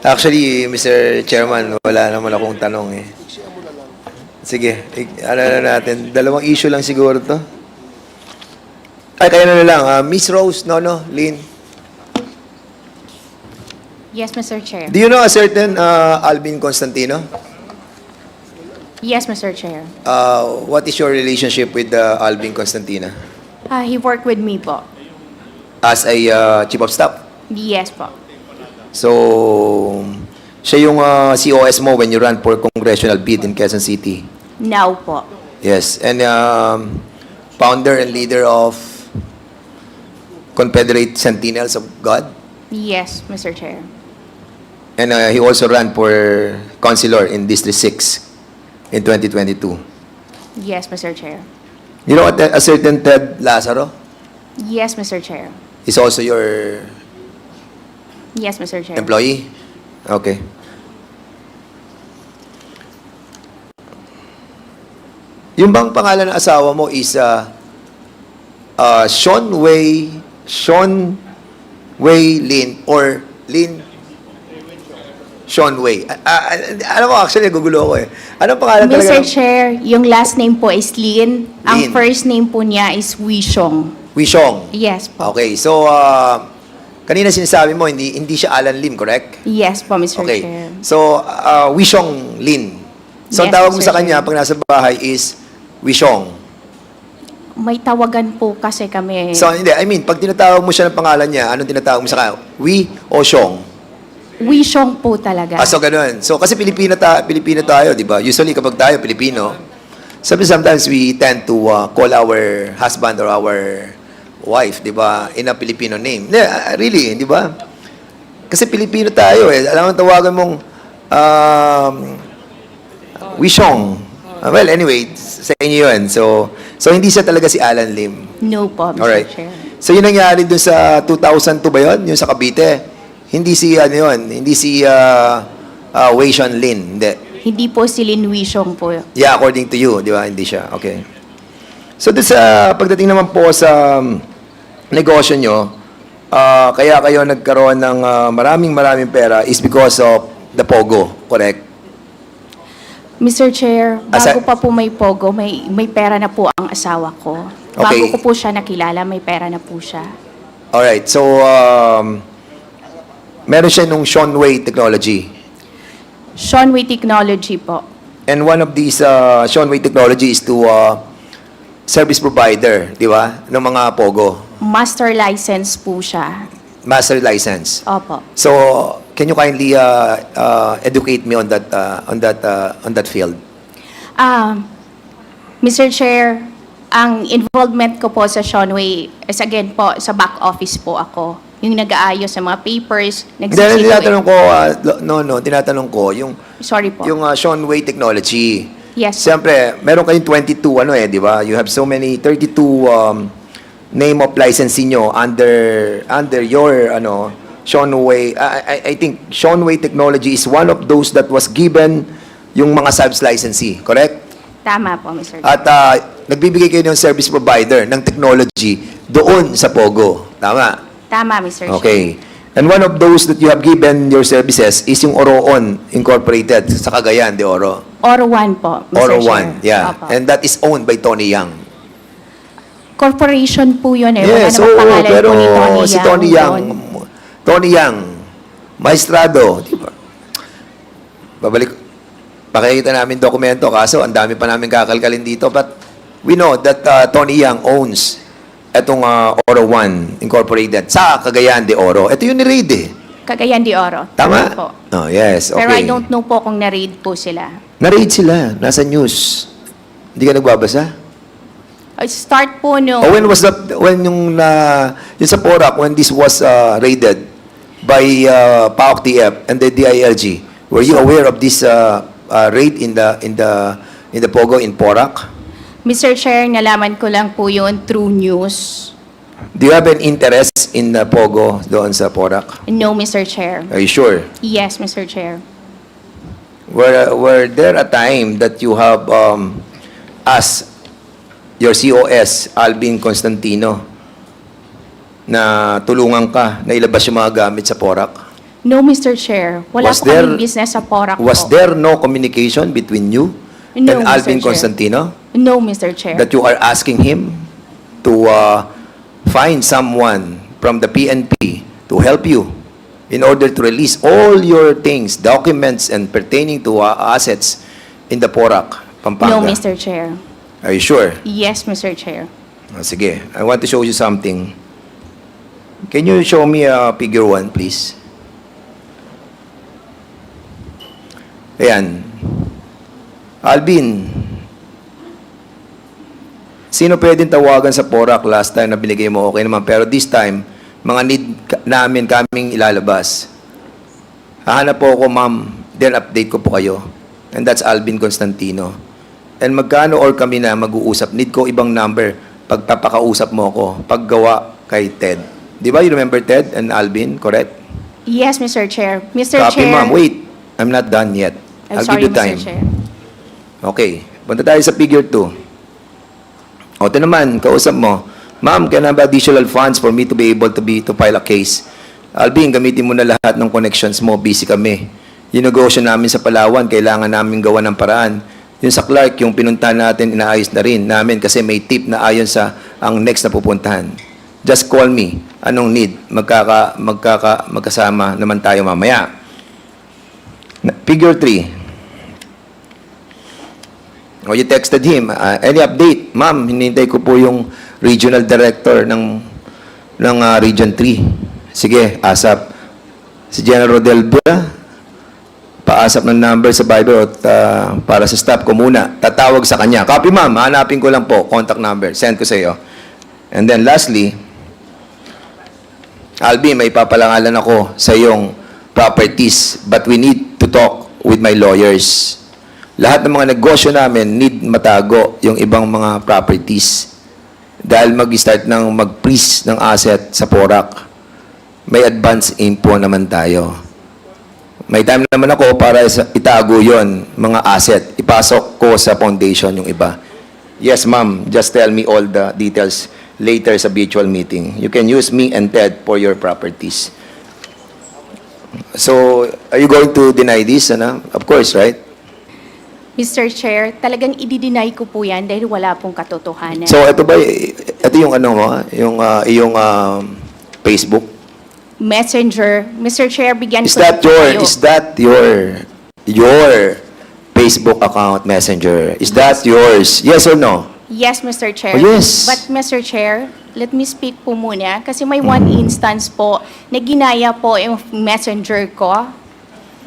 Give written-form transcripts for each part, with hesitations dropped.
Actually, Mr. Chairman, wala naman akong tanong eh. Sige, ano na natin. Dalawang issue lang siguro to. Ay, kaya na lang. Miss Rose, Nono, Lynn. Yes, Mr. Chair. Do you know a certain Alvin Constantino? Yes, Mr. Chair. What is your relationship with Alvin Constantino? He worked with me po. As a chief of staff? Yes po. So, siya yung COS mo when you run for congressional bid in Quezon City? Now po. Yes, and founder and leader of Confederate Sentinels of God? Yes, Mr. Chair. And he also ran for councilor in District 6 in 2022. Yes, Mr. Chair. You know what, a certain Ted Lazaro Yes, Mr. Chair. is also your Yes, Mr. Chair. employee? Okay. Yung bang pangalan ng asawa mo is Sean Wei Lin or Lin Sean Wei. Alam mo, actually, nagugulo ako eh. Anong pangalan talaga? Mr. Chair, yung last name po is Lin. Ang Lin. first name po niya is Wishong. Wishong. Yes po. Okay, so kanina sinasabi mo, hindi siya Alan Lim, correct? Yes po, Mr. Okay. Chair. So, Wishong Lin. So, ang Yes, tawag mo Mr. sa kanya Chair. pag nasa bahay is Wishong. May tawagan po kasi kami. So, hindi. I mean, pag tinatawag mo siya ng pangalan niya, anong tinatawag mo sa kanya? Wi o Shong? Wishong po talaga. So, ganun. So, kasi Pilipino tayo, di ba? Usually, kapag tayo, Pilipino, sometimes we tend to call our husband or our wife, di ba, in a Filipino name. Really, di ba? Kasi Pilipino tayo eh. Alam mo, tawagan mong Wishong. Well, anyway, sa inyo yun. So, hindi siya talaga si Alan Lim. No po, Mr. Alright. Chair. So, yun nangyari dun sa 2002 ba yun? Yung sa Cavite? Hindi si, hindi si Wei Sean Lin. Hindi. Hindi po si Lin Wishong po. Yeah, according to you, di ba? Hindi siya. Okay. So, dun sa pagdating naman po sa negosyo nyo, kaya kayo nagkaroon ng maraming pera is because of the Pogo, correct? Mr. Chair, Asa- bago pa po may Pogo, may pera na po ang asawa ko. Okay. Bago ko po siya nakilala, may pera na po siya. Alright, so, meron siya nung Sean Wei technology. Sean Wei Technology po. And one of these Sean Wei technology is to service provider, di ba? Ng mga Pogo. Master license po siya. Master license. Opo. So, can you kindly educate me on that field? Mr. Chair, ang involvement ko po sa Sean Wei is again po, sa back office po ako. Yung nag-aayos sa mga papers, Hindi, tinatanong ko, tinatanong ko, yung Sorry po. Sean Wei technology. Yes. Siyempre, meron kayong 22, di ba? You have so many, 32 name of licensing nyo under your, Sean Wei. I think Sean Wei technology is one of those that was given yung mga subs licensee, correct? Tama po, Mr. Chair. At nagbibigay kayo ng service provider ng technology doon sa Pogo. Tama? Tama, Mr. Chair. Okay. And one of those that you have given your services is yung Oroon Incorporated sa Cagayan de Oro. Oro 1 po, Mr. Oro Chair. 1, yeah. Opo. And that is owned by Tony Yang. Corporation po yun eh. Yes, Wala namang pangalan pero po ni Tony si Yang Tony Yang, doon. Tony Yang, maestrado, di ba? Pakikita namin dokumento, kaso ang dami pa namin kakalkalin dito. But we know that Tony Yang owns itong Oro 1 Incorporated sa Cagayan de Oro. Ito yung ni-raid eh. Cagayan de Oro. Tama? po. Oh, yes, okay. Pero I don't know po kung na-raid po sila. Na-raid sila, nasa news. Hindi ka nagbabasa? Start po no. When was yung sa Porac, when this was raided by PAOK TF and the DILG, were you aware of this raid in the Pogo in Porac? Mr. Chair, nalaman ko lang po yun through news. Do you have an interest in Pogo doon sa Porac? No, Mr. Chair. Are you sure? Yes, Mr. Chair. Were there a time that you have asked your COS, Alvin Constantino, na tulungan ka na ilabas yung mga gamit sa PORAC? No, Mr. Chair. Wala Was po kaming business sa PORAC Was po. there no communication between you No, and Mr. Alvin Chair. Constantino No, Mr. Chair. that you are asking him to find someone from the PNP to help you in order to release all your things, documents, and pertaining to assets in the PORAC, Pampanga? No, Mr. Chair. Are you sure? Yes, Mr. Chair. Sige, I want to show you something. Can you show me figure 1, please? Ayan. Alvin, sino pwedeng tawagan sa PORAC last time na binigay mo? Okay naman. Pero this time, mga need namin kaming ilalabas. Hahanap po ako, ma'am. Then update ko po kayo. And that's Alvin Constantino. And magkano or kami na mag-uusap? Need ko ibang number. Pagpapakausap mo ako. Paggawa kay Ted. Di ba you remember Ted and Alvin? Correct? Yes, Mr. Chair. Mr. Copy, Chair. ma'am. Wait. I'm not done yet. I'm I'll sorry, give you Mr. time. Chair. Okay. Punta tayo sa figure 2. O, ito naman, kausap mo. Ma'am, can I have additional funds for me to be able to file a case? Alvin, gamitin mo na lahat ng connections mo. Busy kami. Yung negosyo namin sa Palawan, kailangan namin gawa ng paraan. Yung sa Clark, yung pinuntahan natin, inaayos na rin namin kasi may tip na ayon sa ang next na pupuntahan. Just call me. Anong need? Magkasama naman tayo mamaya. Figure 3. O, you texted him. Any update? Ma'am, hinintay ko po yung regional director ng Region 3. Sige, ASAP. Si General Rodel Bula, paasap ng number sa Viber at para sa staff ko muna. Tatawag sa kanya. Copy, ma'am. Hanapin ko lang po. Contact number. Send ko sa iyo. And then lastly, Alvin, may papalangalan ako sa iyong properties, but we need to talk with my lawyers. Lahat ng mga negosyo namin need matago yung ibang mga properties. Dahil mag-start ng mag-freeze ng asset sa PORAC, may advance info naman tayo. May time naman ako para itago yon mga asset. Ipasok ko sa foundation yung iba. Yes, ma'am. Just tell me all the details later sa virtual meeting. You can use me and Ted for your properties. So, are you going to deny this? Ano? Of course, right? Mr. Chair, talagang i-deny ko po yan dahil wala pong katotohanan. So, ito yung ano mo, yung iyong Facebook. Messenger. Mr. Chair, bigyan Is ko that po kayo. your Facebook account Messenger? Is that yours? Yes or no? Yes, Mr. Chair. Oh, yes. But, Mr. Chair, let me speak po muna kasi may one instance po na ginaya po yung messenger ko.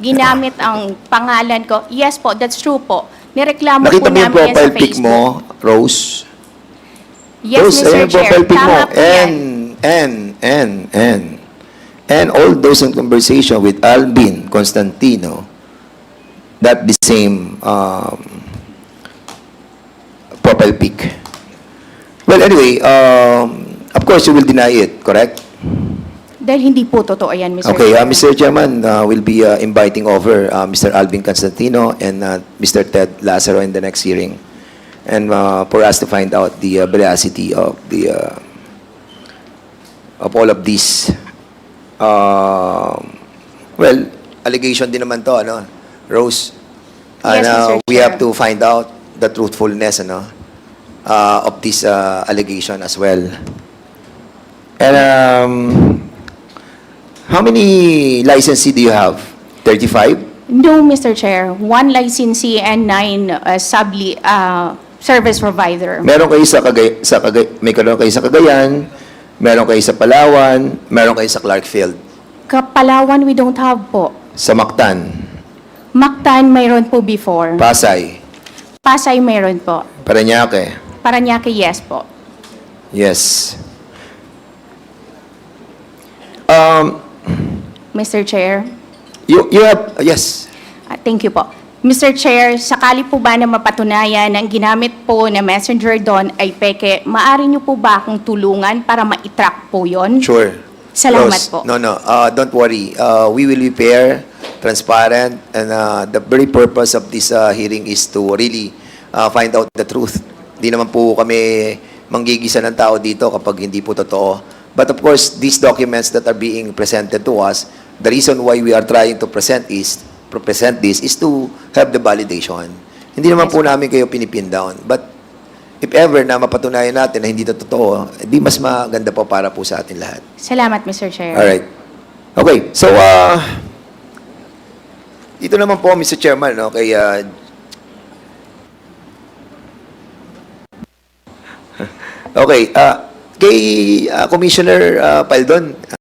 Ginamit ang pangalan ko. Yes po, that's true po. Nireklamo Nakita po mo yung namin yan sa profile pic Facebook. mo, Rose? Yes, Rose, Mr. ayan yung Chair. profile pic mo. Tama po yan. And all those in conversation with Alvin Constantino, that the same profile pic. Well, anyway, of course you will deny it, correct? Dahil hindi po totoo yan, Mr. Okay, Chair. Mr. Chairman, we'll be inviting over Mr. Alvin Constantino and Mr. Ted Lazaro in the next hearing, and for us to find out the veracity of the of all of this. Well, allegation din naman to, ano, Rose. Yes, Mr. We Chair. have to find out the truthfulness, ano, of this allegation as well. And how many licensee do you have? 35? No, Mr. Chair. One licensee and 9 service provider. Meron kayo may karoon kayo sa Cagayan, meron kayo sa Palawan, meron kayo sa Clarkfield. Kapalawan, we don't have po. Sa Mactan, Mactan, mayroon po before. Pasay, Pasay, mayroon po. Parañaque. Paranaque, yes po. Yes. Mr. Chair. You have, yes. Thank you po. Mr. Chair, sakali po ba na mapatunayan na ang ginamit po na messenger doon ay peke, maaari niyo po ba akong tulungan para ma-track po yon? Sure. Salamat Rose, po. No, don't worry. We will be fair, transparent, and the very purpose of this hearing is to really find out the truth. Hindi naman po kami manggigisa ng tao dito kapag hindi po totoo. But of course, these documents that are being presented to us, the reason why we are trying to present this is to have the validation. Hindi naman Yes, po namin kayo pinipin down. But if ever na mapatunayan natin na hindi ito totoo, di mas maganda po para po sa atin lahat. Salamat, Mr. Chair. Alright. Okay, so, dito naman po, Mr. Chairman, no, kay, okay, kay Commissioner Paldon,